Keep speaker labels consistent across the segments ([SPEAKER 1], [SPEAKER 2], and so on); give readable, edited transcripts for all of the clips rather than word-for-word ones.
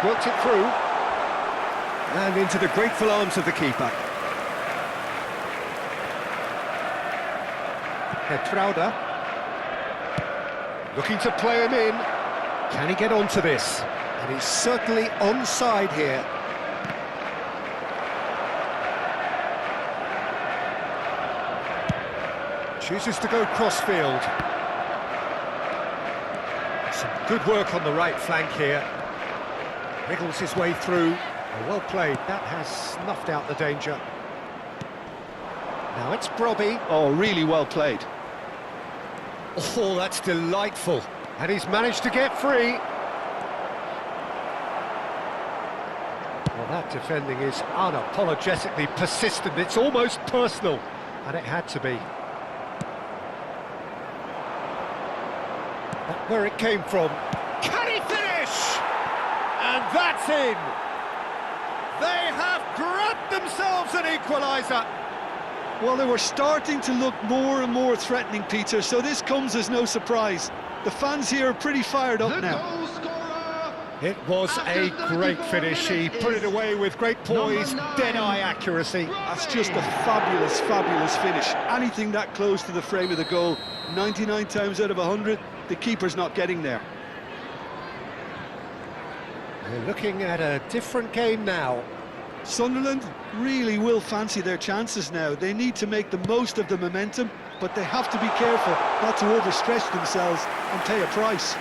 [SPEAKER 1] Worked it through. And into the grateful arms of the keeper. Petrauda. Looking to play him in. Can he get onto this? And he's certainly onside here. Chooses to go crossfield. Some good work on the right flank here. Wriggles his way through. Well played. That has snuffed out the danger. Now it's Brobby.
[SPEAKER 2] Oh, really well played.
[SPEAKER 1] Oh, that's delightful. And he's managed to get free. Well, that defending is unapologetically persistent. It's almost personal. And it had to be. That's where it came from. Can he finish? And that's in. They have grabbed themselves an equaliser.
[SPEAKER 2] Well, they were starting to look more and more threatening, Peter, so this comes as no surprise. The fans here are pretty fired up now.
[SPEAKER 1] It was a great finish. He put it away with great poise, dead-eye accuracy.
[SPEAKER 2] That's just a fabulous, fabulous finish. Anything that close to the frame of the goal, 99 times out of 100, the keeper's not getting there.
[SPEAKER 1] We're looking at a different game now.
[SPEAKER 2] Sunderland really will fancy their chances now. They need to make the most of the momentum, but they have to be careful not to overstretch themselves and pay a price.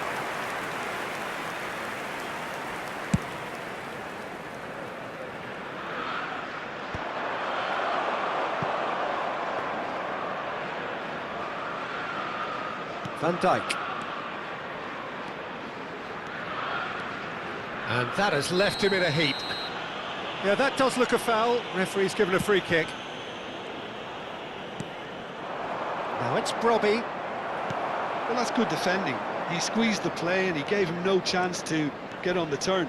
[SPEAKER 1] Van Dijk. And that has left him in a heap. Yeah, that does look a foul. Referee's given a free kick. Now it's Brobby.
[SPEAKER 2] Well, that's good defending. He squeezed the play and he gave him no chance to get on the turn.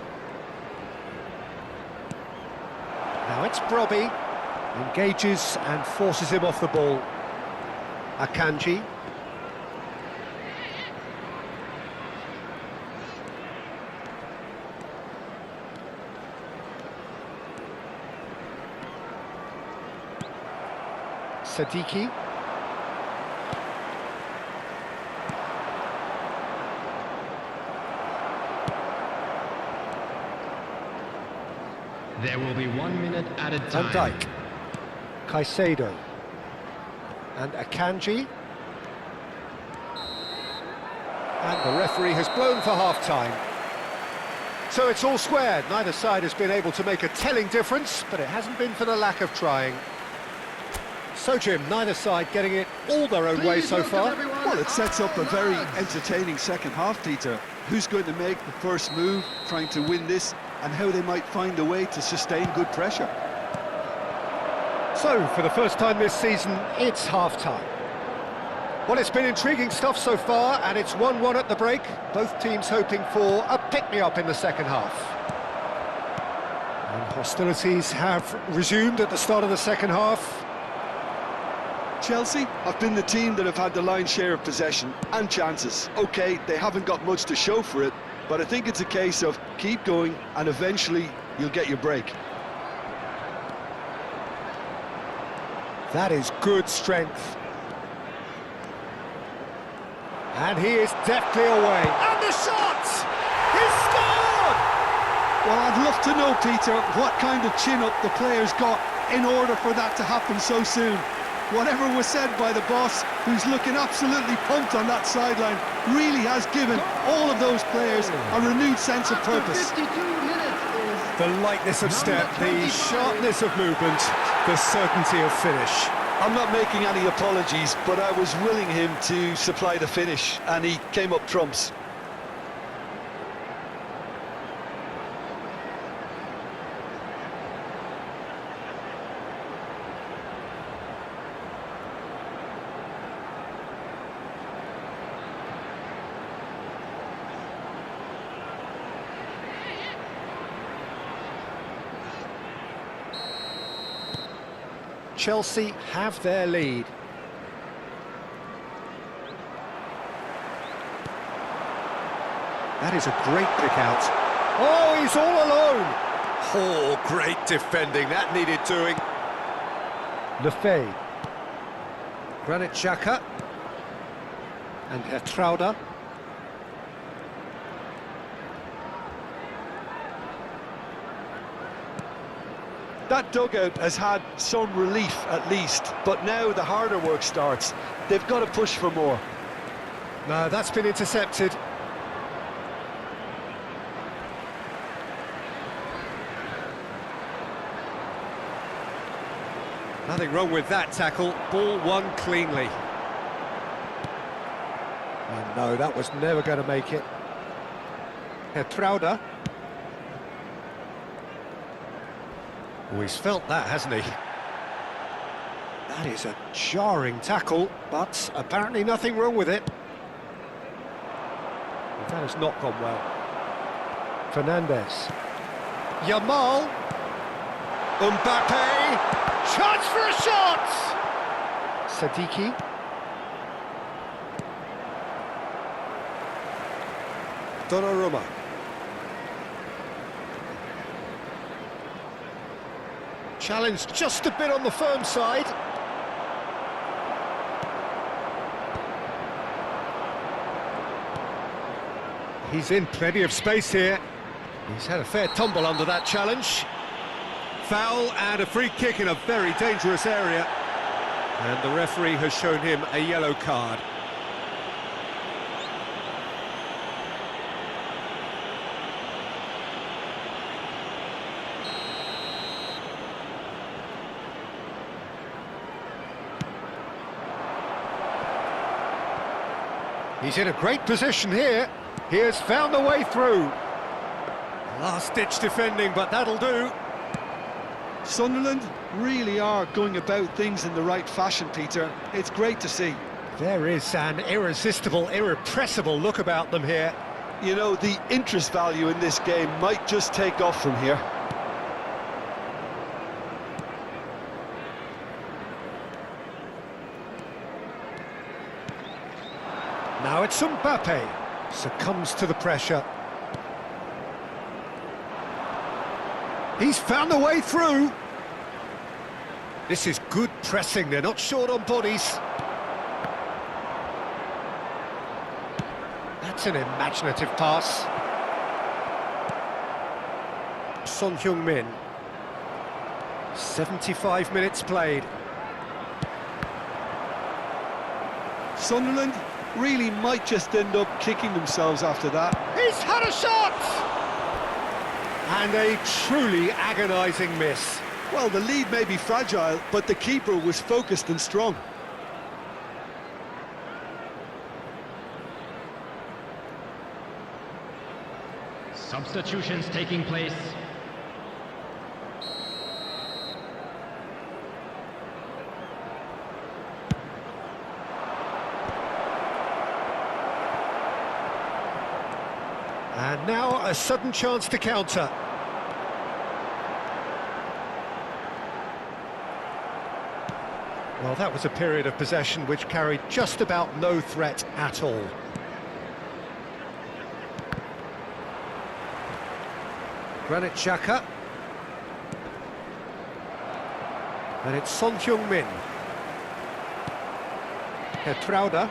[SPEAKER 1] Now it's Brobby. Engages and forces him off the ball. Akanji. Sadiki.
[SPEAKER 3] There will be 1 minute at a time.
[SPEAKER 1] Van Dijk. Caicedo. And Akanji. And the referee has blown for half-time. So it's all squared. Neither side has been able to make a telling difference, but it hasn't been for the lack of trying. So, Jim, neither side getting it all their own way so far.
[SPEAKER 2] Well, it sets up a very entertaining second half, Peter. Who's going to make the first move, trying to win this, and how they might find a way to sustain good pressure.
[SPEAKER 1] So, for the first time this season, it's half-time. Well, it's been intriguing stuff so far, and it's 1-1 at the break. Both teams hoping for a pick-me-up in the second half. And hostilities have resumed at the start of the second half.
[SPEAKER 2] Chelsea have been the team that have had the lion's share of possession and chances. OK, they haven't got much to show for it, but I think it's a case of keep going and eventually you'll get your break.
[SPEAKER 1] That is good strength. And he is deftly away. And the shot! He's scored!
[SPEAKER 2] Well, I'd love to know, Peter, what kind of chin-up the players got in order for that to happen so soon. Whatever was said by the boss, who's looking absolutely pumped on that sideline, really has given all of those players a renewed sense of purpose.
[SPEAKER 1] The lightness of step, the sharpness of movement, the certainty of finish.
[SPEAKER 2] I'm not making any apologies, but I was willing him to supply the finish, and he came up trumps.
[SPEAKER 1] Chelsea have their lead. That is a great pick out. Oh, he's all alone. Oh, great defending, that needed doing. Lefebvre. Granit Xhaka. And Hertrauda.
[SPEAKER 2] That dugout has had some relief at least, but now the harder work starts. They've got to push for more.
[SPEAKER 1] No, that's been intercepted. Nothing wrong with that tackle. Ball won cleanly. Oh no, that was never going to make it. Hertrauda. Oh, he's felt that, hasn't he? That is a jarring tackle, but apparently nothing wrong with it. That has not gone well. Fernandes. Yamal. Mbappe. Chance for a shot! Sadiki. Donnarumma. Challenged just a bit on the firm side. He's in plenty of space here. He's had a fair tumble under that challenge. Foul and a free kick in a very dangerous area. And the referee has shown him a yellow card. He's in a great position here. He has found a way through. Last-ditch defending, but that'll do.
[SPEAKER 2] Sunderland really are going about things in the right fashion, Peter. It's great to see.
[SPEAKER 1] There is an irresistible, irrepressible look about them here.
[SPEAKER 2] You know, the interest value in this game might just take off from here.
[SPEAKER 1] Now it's Mbappe. Succumbs to the pressure. He's found a way through. This is good pressing, they're not short on bodies. That's an imaginative pass. Son Heung-min. 75 minutes played.
[SPEAKER 2] Sunderland really might just end up kicking themselves after that.
[SPEAKER 1] He's had a shot! And a truly agonising miss.
[SPEAKER 2] Well, the lead may be fragile, but the keeper was focused and strong.
[SPEAKER 3] Substitutions taking place.
[SPEAKER 1] And now a sudden chance to counter. Well, that was a period of possession which carried just about no threat at all. Granit Xhaka. And it's Son Heung-min. Hertrauda.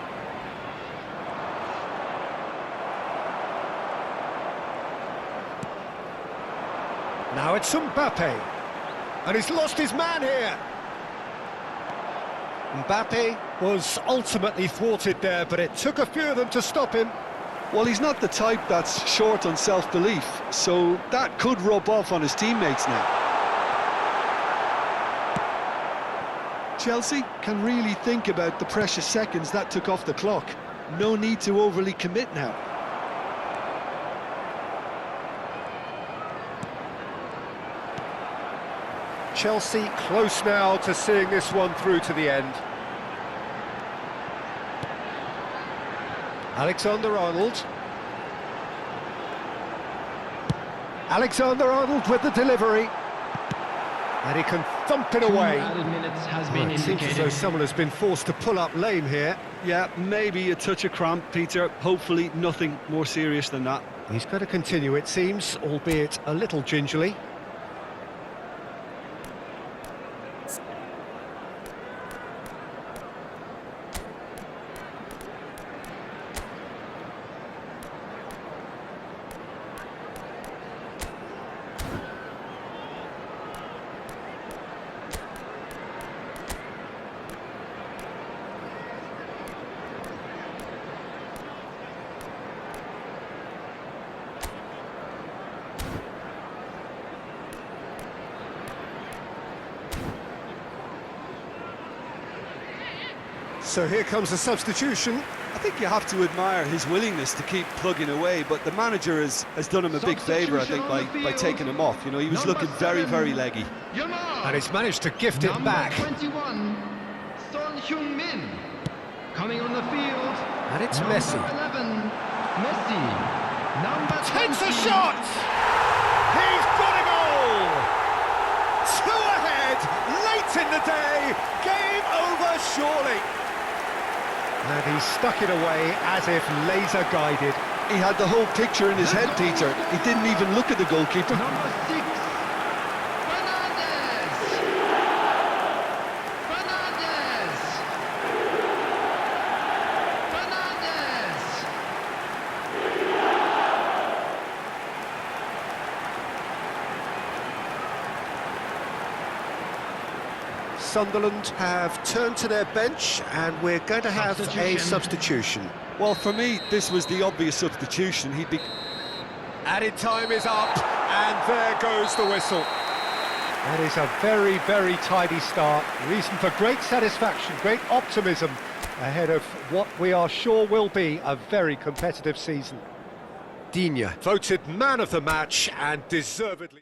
[SPEAKER 1] Now it's Mbappe. And he's lost his man here. Mbappe was ultimately thwarted there, but it took a few of them to stop him.
[SPEAKER 2] Well, he's not the type that's short on self-belief, so that could rub off on his teammates now. Chelsea can really think about the precious seconds that took off the clock. No need to overly commit now.
[SPEAKER 1] Chelsea close now to seeing this one through to the end. Alexander-Arnold. Alexander-Arnold with the delivery. And he can thump it away.
[SPEAKER 3] Added minutes has been
[SPEAKER 1] It seems as though
[SPEAKER 3] indicated.
[SPEAKER 1] someone has been forced to pull up lame here.
[SPEAKER 2] Yeah, maybe a touch of cramp, Peter. Hopefully nothing more serious than that.
[SPEAKER 1] He's going to continue, it seems, albeit a little gingerly. So here comes the substitution.
[SPEAKER 2] I think you have to admire his willingness to keep plugging away, but the manager has done him a big favour, I think, by taking him off. You know, he was looking very, very leggy.
[SPEAKER 1] And he's managed to gift it back.
[SPEAKER 3] 21, Son Heung-min. Coming on the field.
[SPEAKER 1] And it's
[SPEAKER 3] number
[SPEAKER 1] Messi.
[SPEAKER 3] 11, Messi. Number
[SPEAKER 1] Takes
[SPEAKER 3] 20.
[SPEAKER 1] a shot! He's got a goal! Two ahead, late in the day, game over surely. And he stuck it away as if laser-guided.
[SPEAKER 2] He had the whole picture in his head, Peter. He didn't even look at the goalkeeper.
[SPEAKER 3] Number 6, Fernandez. Fernandez. Fernandez.
[SPEAKER 1] Sunderland have turned to their bench and we're going to have a substitution.
[SPEAKER 2] Well, for me, this was the obvious substitution. He'd be...
[SPEAKER 1] Added time is up and there goes the whistle. That is a very, very tidy start. Reason for great satisfaction, great optimism ahead of what we are sure will be a very competitive season. Digne voted man of the match and deservedly.